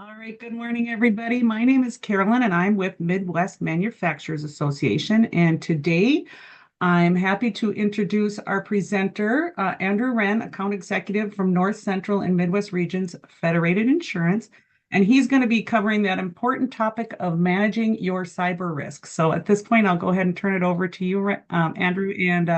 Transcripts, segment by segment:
All right, good morning, everybody. My name is Carolyn, and I'm with Midwest Manufacturers Association. And today I'm happy to introduce our presenter, Andrew Renn, Account Executive from North Central and Midwest Regions Federated Insurance. And he's going to be covering that important topic of managing your cyber risk. So at this point, I'll go ahead and turn it over to you, Andrew, and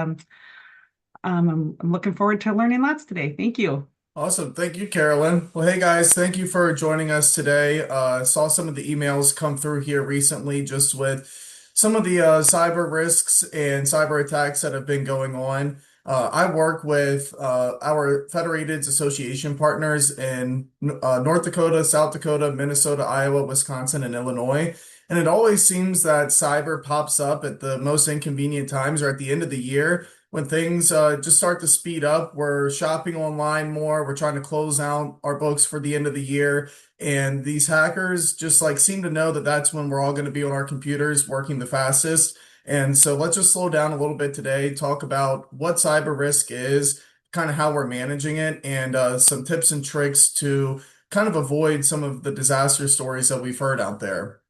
I'm looking forward to learning lots today. Thank you. Awesome. Thank you, Carolyn. Well, hey guys, thank you for joining us today. Saw some of the emails come through here recently just with some of the cyber risks and cyber attacks that have been going on. I work with our Federated Association partners in North Dakota, South Dakota, Minnesota, Iowa, Wisconsin, and Illinois. And it always seems that cyber pops up at the most inconvenient times or at the end of the year when things just start to speed up. We're shopping online more. We're trying to close out our books for the end of the year. And these hackers just like seem to know that that's when we're all going to be on our computers working the fastest. And so let's just slow down a little bit today, talk about what cyber risk is, kind of how we're managing it, and some tips and tricks to kind of avoid some of the disaster stories that we've heard out there.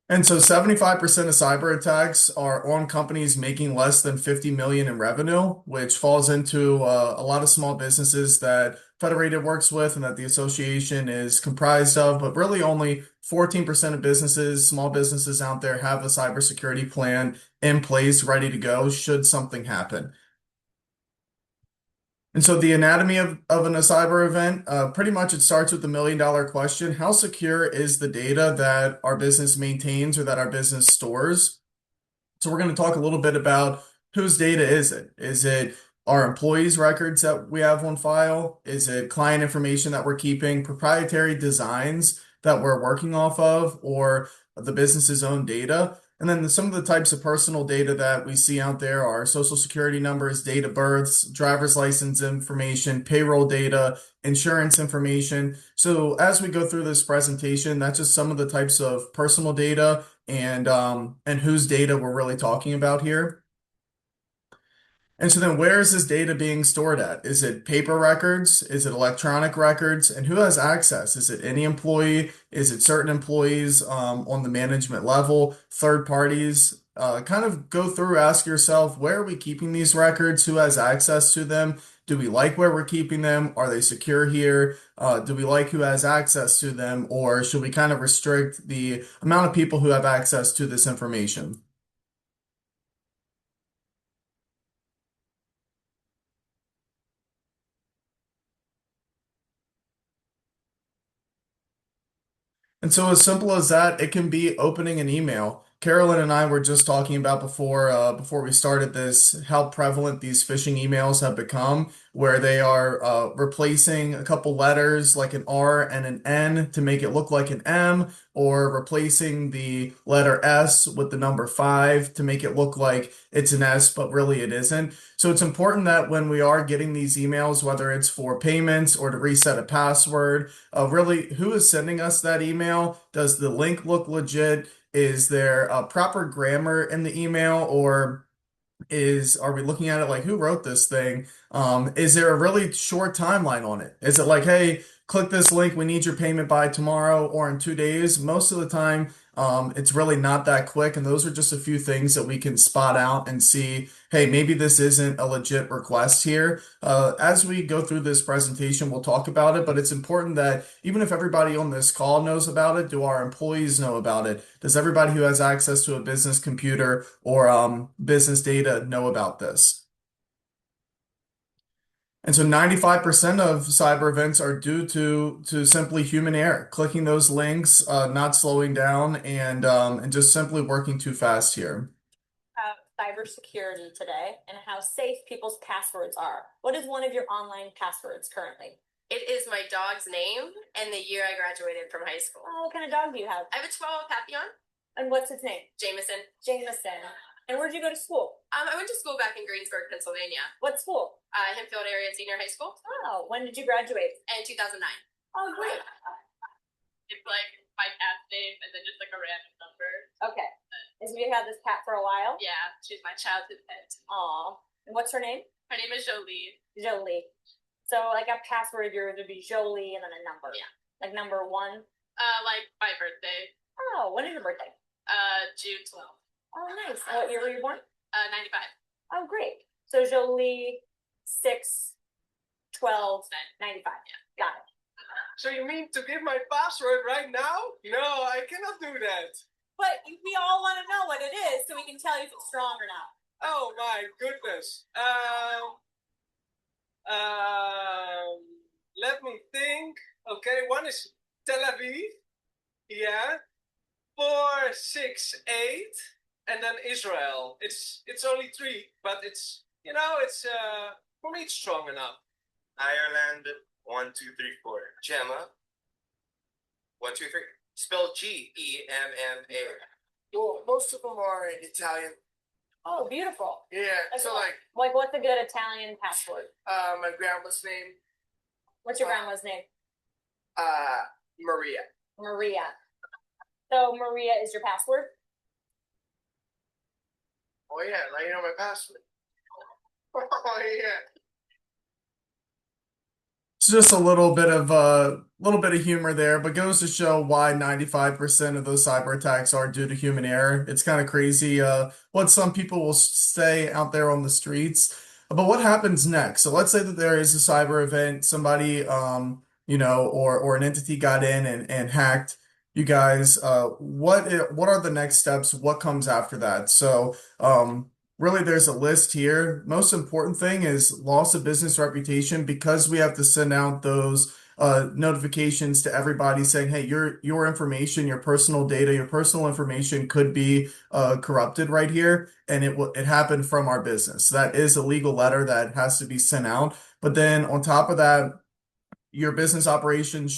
And so 75% of cyber attacks are on companies making less than 50 million in revenue, which falls into a lot of small businesses that Federated works with and that the association is comprised of. But really only 14% of businesses, small businesses out there have a cybersecurity plan in place, ready to go should something happen. And so the anatomy of a cyber event, pretty much it starts with the million-dollar question. How secure is the data that our business maintains or that our business stores? So we're going to talk a little bit about whose data is it? Is it our employees' records that we have on file? Is it client information that we're keeping, proprietary designs that we're working off of, or the business's own data? And then some of the types of personal data that we see out there are social security numbers, date of births, driver's license information, payroll data, insurance information. So as we go through this presentation, that's just some of the types of personal data and whose data we're really talking about here. And so then where is this data being stored at? Is it paper records? Is it electronic records? And who has access? Is it any employee? Is it certain employees on the management level, third parties? Kind of go through, ask yourself, where are we keeping these records? Who has access to them? Do we like where we're keeping them? Are they secure here? Do we like who has access to them? Or should we kind of restrict the amount of people who have access to this information? And so as simple as that, it can be opening an email. Carolyn and I were just talking about before we started this, how prevalent these phishing emails have become, where they are replacing a couple letters like an R and an N to make it look like an M, or replacing the letter S with the number 5 to make it look like it's an S, but really it isn't. So it's important that when we are getting these emails, whether it's for payments or to reset a password, really, who is sending us that email? Does the link look legit? Is there proper grammar in the email, or are we looking at it like who wrote this thing? Is there a really short timeline on it? Is it like, hey, click this link, we need your payment by tomorrow or in 2 days? Most of the time, it's really not that quick, and those are just a few things that we can spot out and see, hey, maybe this isn't a legit request here. As we go through this presentation, we'll talk about it, but it's important that even if everybody on this call knows about it, do our employees know about it? Does everybody who has access to a business computer or business data know about this? And so 95% of cyber events are due to simply human error, clicking those links, not slowing down, and just simply working too fast here. Cybersecurity today and how safe people's passwords are. What is one of your online passwords currently? It is my dog's name and the year I graduated from high school. Oh, what kind of dog do you have? I have a Chihuahua Papillon, And what's its name? Jameson. Jameson. And where'd you go to school? I went to school back in Greensburg, Pennsylvania. What school? Hempfield Area Senior High School Oh, when did you graduate? in 2009. Oh, great. It's like my cat's name and then just like a random number. Okay. And so you had this cat for a while? Yeah, she's my childhood pet. Aw. And what's her name? Her name is Jolie. Jolie. So like a password of yours would be Jolie and then a number. Yeah. Like number 1. Like my birthday. Oh, when is your birthday? June 12th. Oh, nice. And what year were you born? 95. Oh, great. So Jolie, 6, 12, 95. Yeah. Got it. So you mean to give my password right now? No, I cannot do that. But we all want to know what it is so we can tell you if it's strong or not. Oh my goodness. Let me think. Okay, one is Tel Aviv. Yeah. 468, and then Israel. It's only 3, but it's for me it's strong enough. Ireland, 1, 2, 3, 4. Gemma, 1, 2, 3. Spell Gemma. Well, most of them are in Italian. Oh, beautiful. Yeah, Like so what? Like what's a good Italian password? my grandma's name, What's your grandma's name? Maria. Maria. So Maria is your password? Oh yeah, now you know my password. Oh yeah. It's just a little bit of humor there, but goes to show why 95% of those cyber attacks are due to human error. It's kind of crazy what some people will say out there on the streets. But what happens next? So let's say that there is a cyber event, somebody or an entity got in and hacked you guys. What are the next steps? What comes after that? So really, there's a list here. Most important thing is loss of business reputation, because we have to send out those notifications to everybody saying, hey, your information, your personal data, your personal information could be corrupted right here, and it happened from our business. That is a legal letter that has to be sent out. But then on top of that, your business operation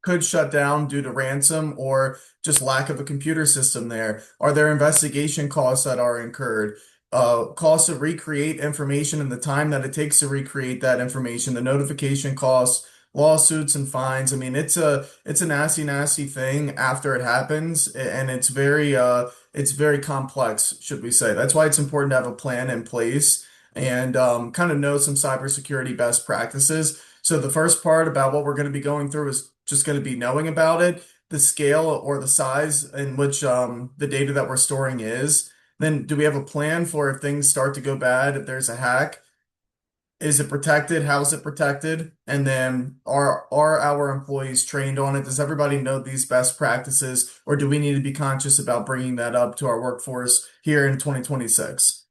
could shut down due to ransom or just lack of a computer system there. Are there investigation costs that are incurred? Costs to recreate information and the time that it takes to recreate that information, the notification costs, lawsuits and fines. I mean, it's a nasty thing after it happens, and it's very complex, should we say. That's why it's important to have a plan in place and kind of know some cybersecurity best practices. So the first part about what we're going to be going through is just going to be knowing about it, the scale or the size in which the data that we're storing is. Then do we have a plan for if things start to go bad, if there's a hack? Is it protected? How is it protected? And then are our employees trained on it? Does everybody know these best practices, or do we need to be conscious about bringing that up to our workforce here in 2026?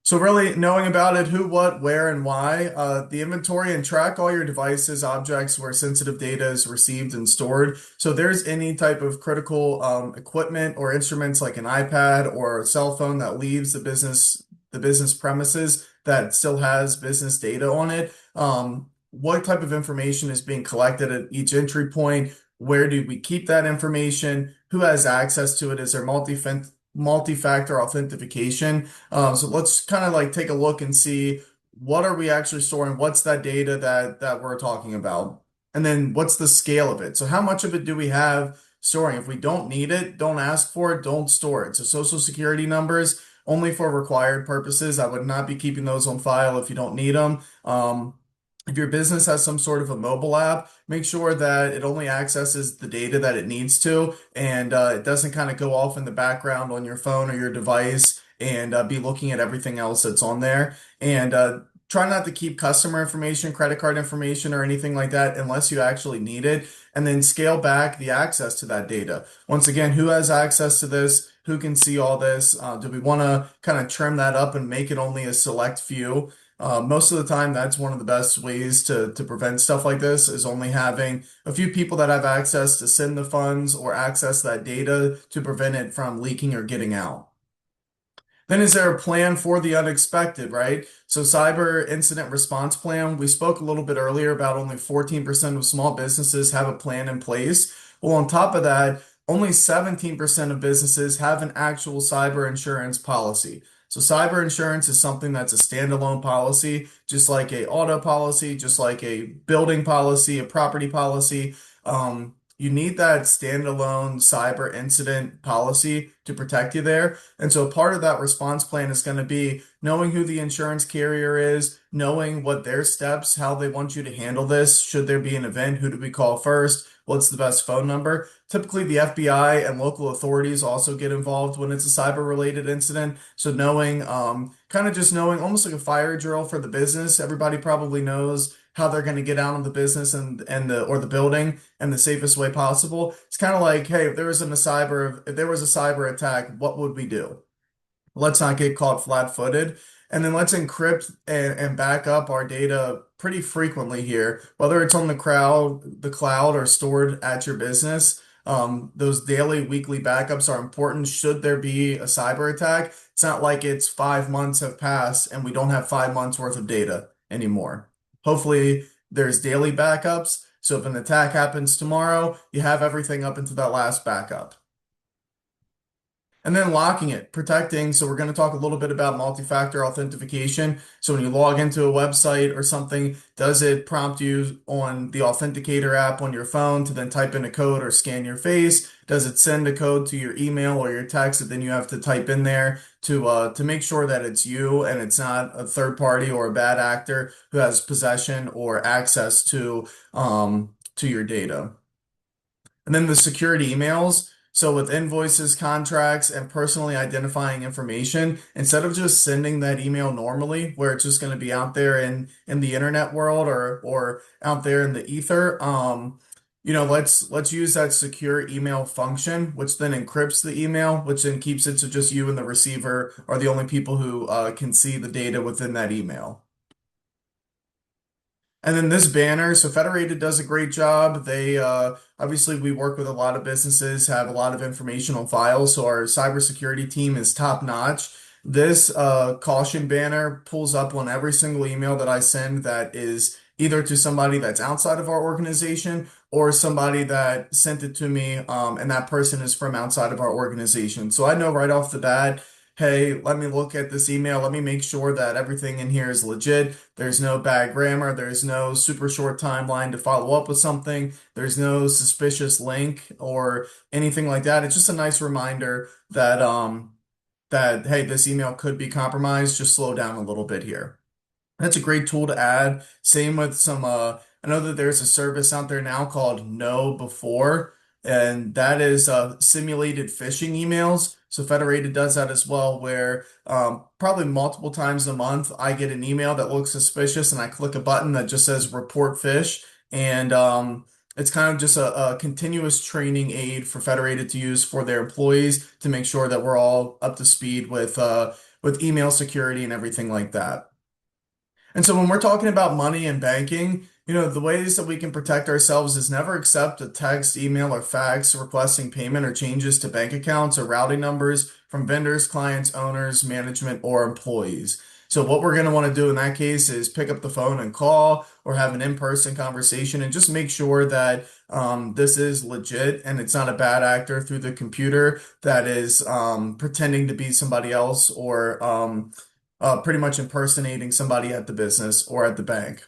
So really knowing about it, who, what, where, and why, the inventory and track all your devices, objects where sensitive data is received and stored. So if there's any type of critical equipment or instruments like an iPad or a cell phone that leaves the business premises that still has business data on it, what type of information is being collected at each entry point? Where do we keep that information? Who has access to it? Is there multi-factor authentication? So let's kind of like take a look and see, what are we actually storing? What's that data that we're talking about? And then what's the scale of it? So how much of it do we have storing? If we don't need it, don't ask for it, don't store it. So social security numbers, only for required purposes. I would not be keeping those on file if you don't need them. If your business has some sort of a mobile app, make sure that it only accesses the data that it needs to, and it doesn't kind of go off in the background on your phone or your device and be looking at everything else that's on there. And try not to keep customer information, credit card information, or anything like that unless you actually need it. And then scale back the access to that data. Once again, who has access to this? Who can see all this? Do we want to kind of trim that up and make it only a select few? Most of the time, that's one of the best ways to prevent stuff like this, is only having a few people that have access to send the funds or access that data to prevent it from leaking or getting out. Then is there a plan for the unexpected, right? So cyber incident response plan, we spoke a little bit earlier about only 14% of small businesses have a plan in place. Well, on top of that, only 17% of businesses have an actual cyber insurance policy. So cyber insurance is something that's a standalone policy, just like a auto policy, just like a building policy, a property policy. you need that standalone cyber incident policy to protect you there. And so part of that response plan is going to be knowing who the insurance carrier is, knowing what their steps, how they want you to handle this. Should there be an event, who do we call first? What's the best phone number? Typically, the FBI and local authorities also get involved when it's a cyber-related incident. So knowing, kind of just knowing, almost like a fire drill for the business. Everybody probably knows how they're going to get out of the business and the building in the safest way possible. It's kind of like, hey, if there was a cyber attack, what would we do? Let's not get caught flat-footed. And then let's encrypt and back up our data pretty frequently here, whether it's on the cloud or stored at your business. Those daily, weekly backups are important should there be a cyber attack. It's not like it's 5 months have passed and we don't have 5 months worth of data anymore. Hopefully, there's daily backups. So if an attack happens tomorrow, you have everything up into that last backup. And then locking it, protecting. So we're going to talk a little bit about multi-factor authentication. So when you log into a website or something, does it prompt you on the Authenticator app on your phone to then type in a code or scan your face? Does it send a code to your email or your text that then you have to type in there to make sure that it's you and it's not a third party or a bad actor who has possession or access to your data? And then the security emails. So with invoices, contracts, and personally identifying information, instead of just sending that email normally, where it's just going to be out there in the internet world or out there in the ether, let's use that secure email function, which then encrypts the email, which then keeps it to just you and the receiver are the only people who can see the data within that email. And then this banner, so Federated does a great job. They obviously we work with a lot of businesses, have a lot of informational files, so our cybersecurity team is top notch. This caution banner pulls up on every single email that I send that is either to somebody that's outside of our organization or somebody that sent it to me, and that person is from outside of our organization. So I know right off the bat, hey, let me look at this email. Let me make sure that everything in here is legit. There's no bad grammar. There's no super short timeline to follow up with something. There's no suspicious link or anything like that. It's just a nice reminder that hey, this email could be compromised. Just slow down a little bit here. That's a great tool to add. Same with some I know that there's a service out there now called Know Before, and that is simulated phishing emails. So Federated does that as well, where probably multiple times a month I get an email that looks suspicious and I click a button that just says report phish. And it's kind of just a continuous training aid for Federated to use for their employees to make sure that we're all up to speed with email security and everything like that. And so when we're talking about money and banking, the ways that we can protect ourselves is never accept a text, email, or fax requesting payment or changes to bank accounts or routing numbers from vendors, clients, owners, management, or employees. So what we're going to want to do in that case is pick up the phone and call or have an in-person conversation and just make sure that this is legit and it's not a bad actor through the computer that is pretending to be somebody else or pretty much impersonating somebody at the business or at the bank.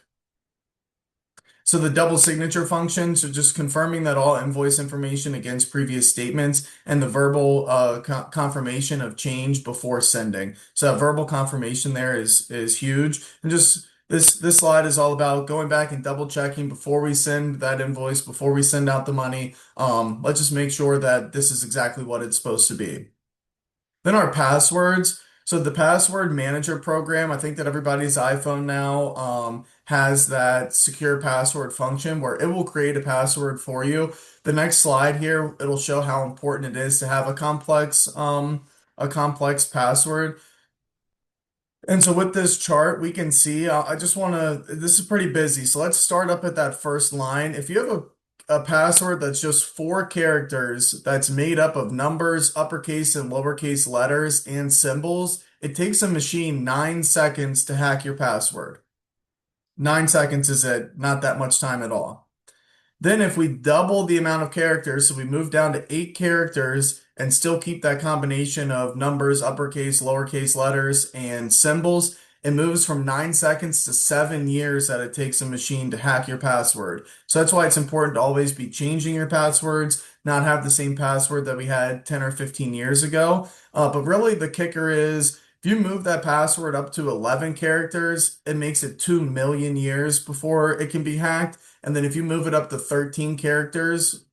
So the double signature function, so just confirming that all invoice information against previous statements and the verbal confirmation of change before sending. So that verbal confirmation there is huge. And just this slide is all about going back and double checking before we send that invoice, before we send out the money. Let's just make sure that this is exactly what it's supposed to be. Then our passwords. So the password manager program, I think that everybody's iPhone now has that secure password function where it will create a password for you. The next slide here, it'll show how important it is to have a complex password. And so with this chart, we can see, this is pretty busy. So let's start up at that first line. If you have a password that's just 4 characters that's made up of numbers, uppercase and lowercase letters, and symbols, it takes a machine 9 seconds to hack your password. 9 seconds is it, not that much time at all. Then if we double the amount of characters, so we move down to 8 characters and still keep that combination of numbers, uppercase, lowercase letters, and symbols, it moves from 9 seconds to 7 years that it takes a machine to hack your password. So that's why it's important to always be changing your passwords, not have the same password that we had 10 or 15 years ago. But really, the kicker is if you move that password up to 11 characters, it makes it 2 million years before it can be hacked. And then if you move it up to 13 characters,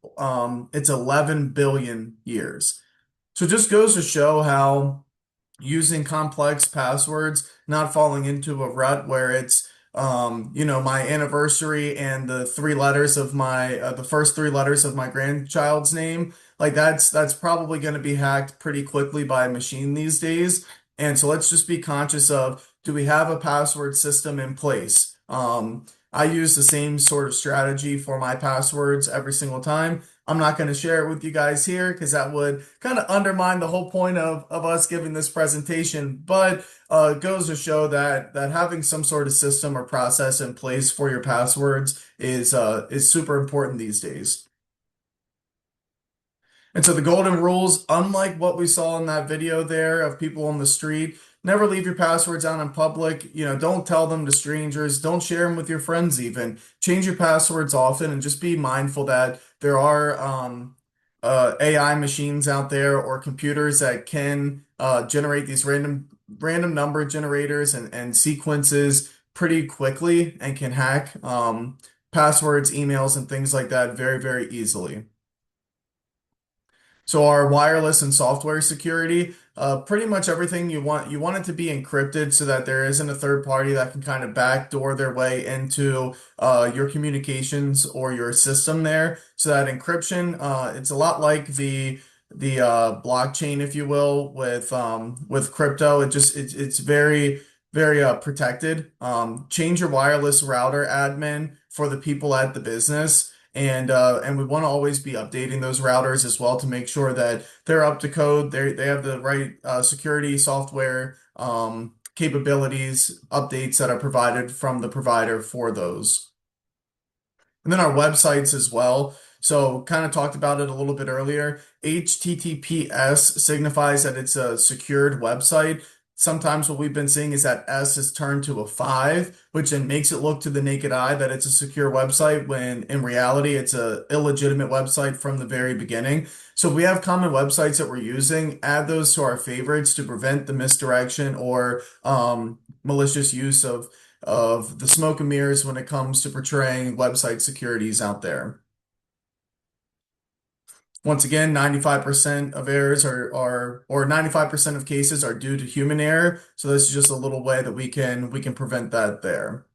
it's 11 billion years. So it just goes to show how using complex passwords, not falling into a rut where it's my anniversary and the the first 3 letters of my grandchild's name. Like that's probably going to be hacked pretty quickly by a machine these days. And so let's just be conscious of, do we have a password system in place? I use the same sort of strategy for my passwords every single time. I'm not going to share it with you guys here because that would kind of undermine the whole point of us giving this presentation. But it goes to show that having some sort of system or process in place for your passwords is super important these days. And so the golden rules, unlike what we saw in that video there of people on the street, never leave your passwords out in public. Don't tell them to strangers. Don't share them with your friends even. Change your passwords often and just be mindful that there are AI machines out there or computers that can generate these random number generators and sequences pretty quickly and can hack passwords, emails, and things like that very, very easily. So our wireless and software security, pretty much everything you want it to be encrypted so that there isn't a third party that can kind of backdoor their way into your communications or your system there. So that encryption, it's a lot like the blockchain, if you will, with crypto. It's very very protected. Change your wireless router admin for the people at the business. And we want to always be updating those routers as well to make sure that they're up to code. They have the right security software capabilities, updates that are provided from the provider for those. And then our websites as well. So kind of talked about it a little bit earlier. HTTPS signifies that it's a secured website. Sometimes what we've been seeing is that S is turned to a 5, which then makes it look to the naked eye that it's a secure website when in reality it's a illegitimate website from the very beginning. So if we have common websites that we're using, add those to our favorites to prevent the misdirection or malicious use of the smoke and mirrors when it comes to portraying website securities out there. Once again, 95% of errors or 95% of cases are due to human error. So this is just a little way that we can prevent that there.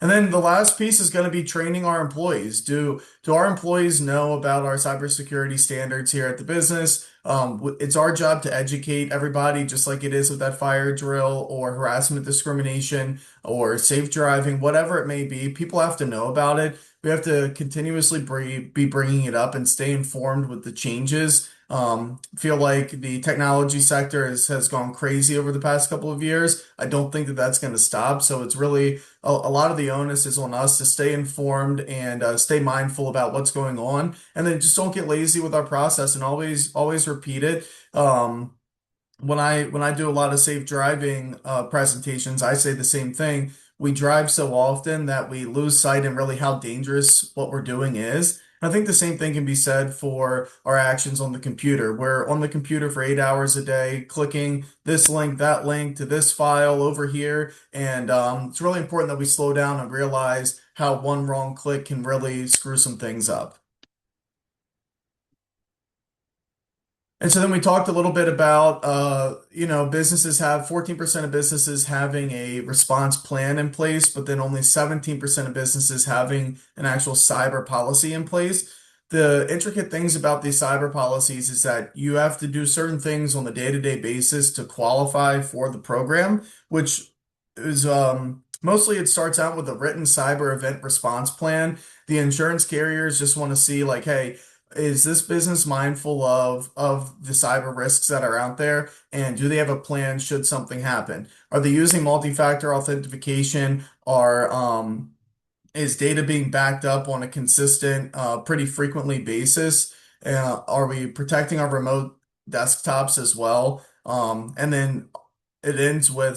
And then the last piece is going to be training our employees. Do our employees know about our cybersecurity standards here at the business? It's our job to educate everybody, just like it is with that fire drill or harassment discrimination or safe driving, whatever it may be. People have to know about it. We have to continuously be bringing it up and stay informed with the changes. Feel like the technology sector has gone crazy over the past couple of years. I don't think that that's going to stop. So it's really a lot of the onus is on us to stay informed and stay mindful about what's going on, and then just don't get lazy with our process and always repeat it. When I do a lot of safe driving presentations, I say the same thing. We drive so often that we lose sight in really how dangerous what we're doing is. I think the same thing can be said for our actions on the computer. We're on the computer for 8 hours a day, clicking this link, that link to this file over here. And it's really important that we slow down and realize how one wrong click can really screw some things up. And so then we talked a little bit about, businesses have 14% of businesses having a response plan in place, but then only 17% of businesses having an actual cyber policy in place. The intricate things about these cyber policies is that you have to do certain things on a day-to-day basis to qualify for the program, which is mostly it starts out with a written cyber event response plan. The insurance carriers just want to see like, hey, is this business mindful of the cyber risks that are out there? And do they have a plan should something happen? Are they using multi-factor authentication? Is data being backed up on a consistent, pretty frequently basis? Are we protecting our remote desktops as well? And then it ends with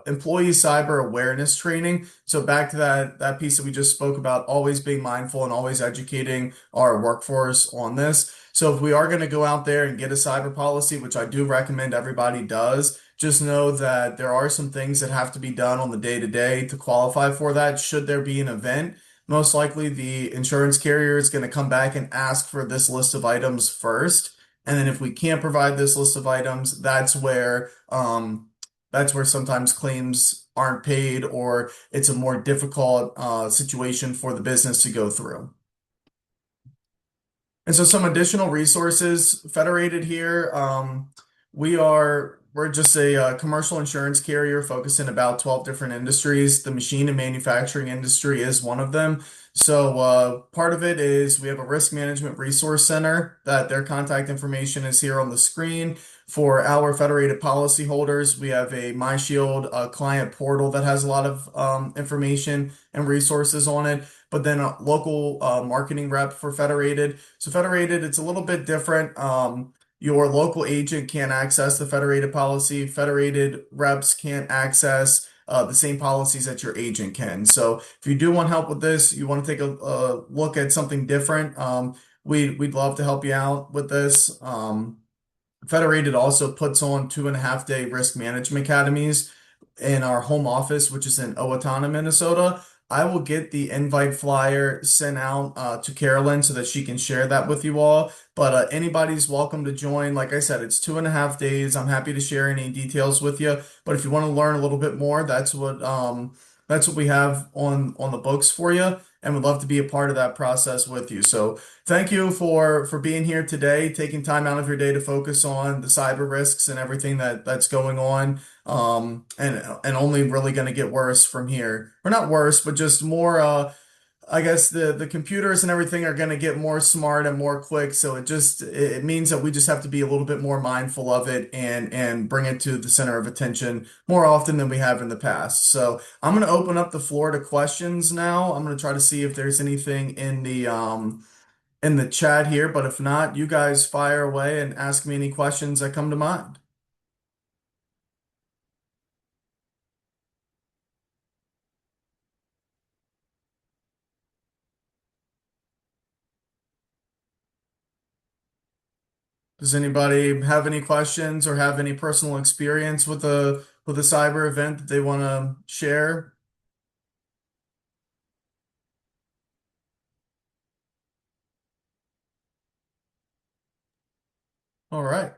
employee cyber awareness training. So back to that piece that we just spoke about, always being mindful and always educating our workforce on this. So if we are going to go out there and get a cyber policy, which I do recommend everybody does, just know that there are some things that have to be done on the day-to-day to qualify for that. Should there be an event, most likely the insurance carrier is going to come back and ask for this list of items first. And then if we can't provide this list of items, that's where sometimes claims aren't paid, or it's a more difficult situation for the business to go through. And so some additional resources, Federated here. We're just a commercial insurance carrier focused in about 12 different industries. The machine and manufacturing industry is one of them. So part of it is we have a risk management resource center that their contact information is here on the screen. For our Federated policyholders, we have a MyShield client portal that has a lot of information and resources on it, but then a local marketing rep for Federated. So Federated, it's a little bit different. Your local agent can't access the Federated policy. Federated reps can't access the same policies that your agent can. So if you do want help with this, you want to take a look at something different, we'd love to help you out with this. Federated also puts on 2.5-day risk management academies in our home office, which is in Owatonna, Minnesota. I will get the invite flyer sent out to Carolyn so that she can share that with you all. But anybody's welcome to join. Like I said, it's 2.5 days. I'm happy to share any details with you. But if you want to learn a little bit more, that's what we have on the books for you, and would love to be a part of that process with you. So thank you for being here today, taking time out of your day to focus on the cyber risks and everything that's going on. And only really going to get worse from here, or not worse, but just more. I guess the computers and everything are going to get more smart and more quick. So it means that we just have to be a little bit more mindful of it and bring it to the center of attention more often than we have in the past. So I'm going to open up the floor to questions now. I'm going to try to see if there's anything in the chat here, but if not, you guys fire away and ask me any questions that come to mind. Does anybody have any questions or have any personal experience with a cyber event that they want to share? All right.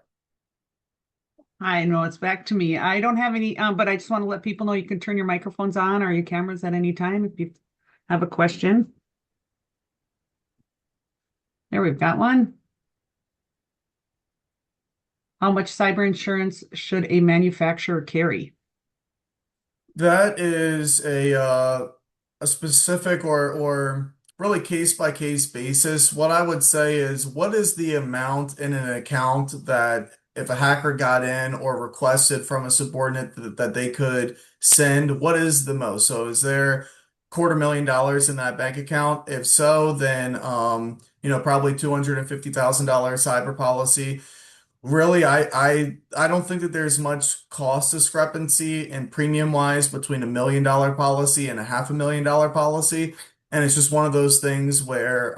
I know it's back to me. I don't have any, but I just want to let people know you can turn your microphones on or your cameras at any time if you have a question. There, we've got one. How much cyber insurance should a manufacturer carry? That is a specific or really case by case basis. What I would say is, what is the amount in an account that if a hacker got in or requested from a subordinate that they could send, what is the most? So is there $250,000 in that bank account? If so, then probably $250,000 cyber policy. Really, I don't think that there's much cost discrepancy in premium wise between $1 million policy and a $500,000 policy. And it's just one of those things where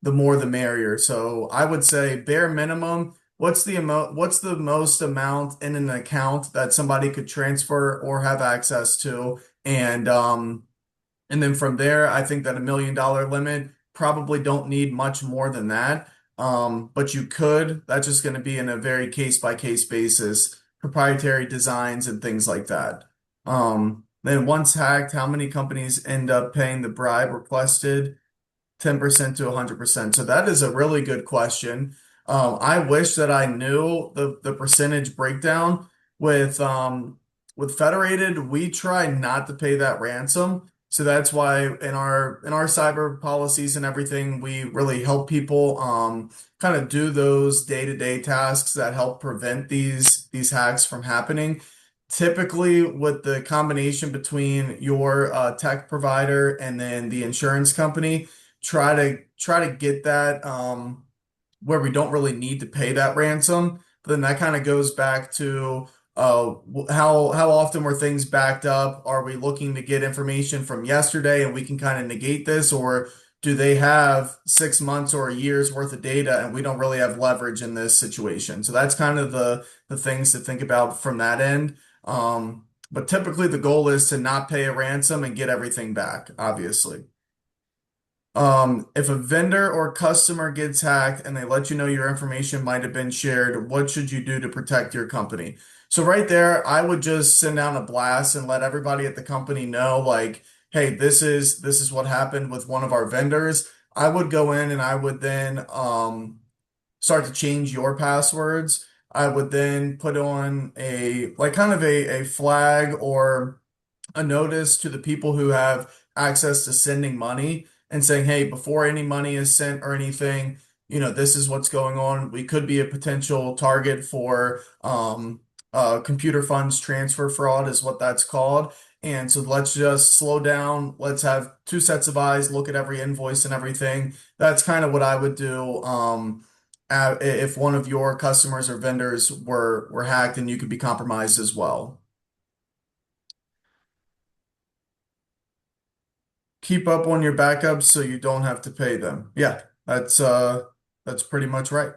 the more the merrier. So I would say bare minimum, what's the most amount in an account that somebody could transfer or have access to? And then from there, I think that $1 million limit probably don't need much more than that. But you could, that's just going to be in a very case by case basis, proprietary designs and things like that. Then once hacked, how many companies end up paying the bribe requested? 10% to 100%. So that is a really good question. I wish that I knew the percentage breakdown with Federated. We try not to pay that ransom. So that's why in our cyber policies and everything, we really help people kind of do those day-to-day tasks that help prevent these hacks from happening. Typically, with the combination between your tech provider and then the insurance company, try to get that where we don't really need to pay that ransom. But then that kind of goes back to How often were things backed up? Are we looking to get information from yesterday and we can kind of negate this, or do they have 6 months or a year's worth of data and we don't really have leverage in this situation? So that's kind of the things to think about from that end. But typically the goal is to not pay a ransom and get everything back, obviously. If a vendor or customer gets hacked and they let you know your information might have been shared, what should you do to protect your company? So right there, I would just send out a blast and let everybody at the company know, like, hey, this is what happened with one of our vendors. I would go in and I would then start to change your passwords. I would then put on a like kind of a flag or a notice to the people who have access to sending money and saying, hey, before any money is sent or anything, this is what's going on. We could be a potential target for computer funds transfer fraud, is what that's called. And so let's just slow down. Let's have two sets of eyes, look at every invoice and everything. That's kind of what I would do. If one of your customers or vendors were hacked and you could be compromised as well. Keep up on your backups so you don't have to pay them. Yeah, that's pretty much right.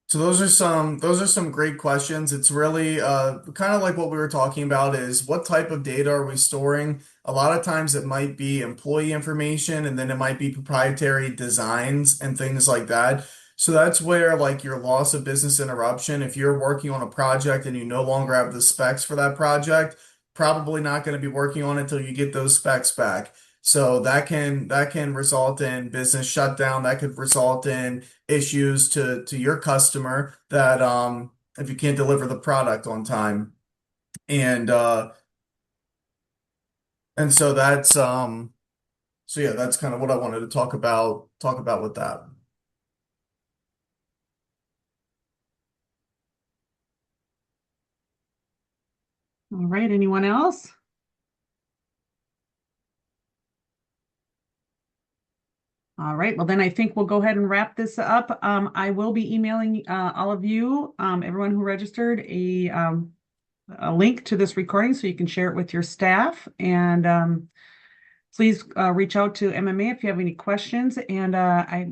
So those are some great questions. It's really kind of like what we were talking about is what type of data are we storing? A lot of times it might be employee information and then it might be proprietary designs and things like that. So that's where like your loss of business interruption, if you're working on a project and you no longer have the specs for that project, probably not going to be working on it until you get those specs back. So that can result in business shutdown. That could result in issues to your customer that if you can't deliver the product on time. And so so yeah, that's kind of what I wanted to talk about with that. All right, anyone else? All right, well then I think we'll go ahead and wrap this up. I will be emailing all of you, everyone who registered, a link to this recording so you can share it with your staff. And please reach out to MMA if you have any questions. And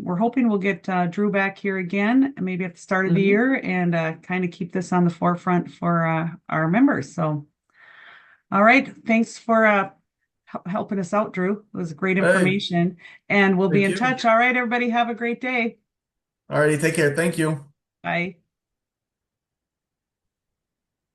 we're hoping we'll get Drew back here again, maybe at the start of the year, and kind of keep this on the forefront for our members. So, all right, thanks for helping us out, Drew. It was great Hey, information, and we'll be thank in you. touch. All right, everybody, have a great day. All righty, take care. Thank you. Bye.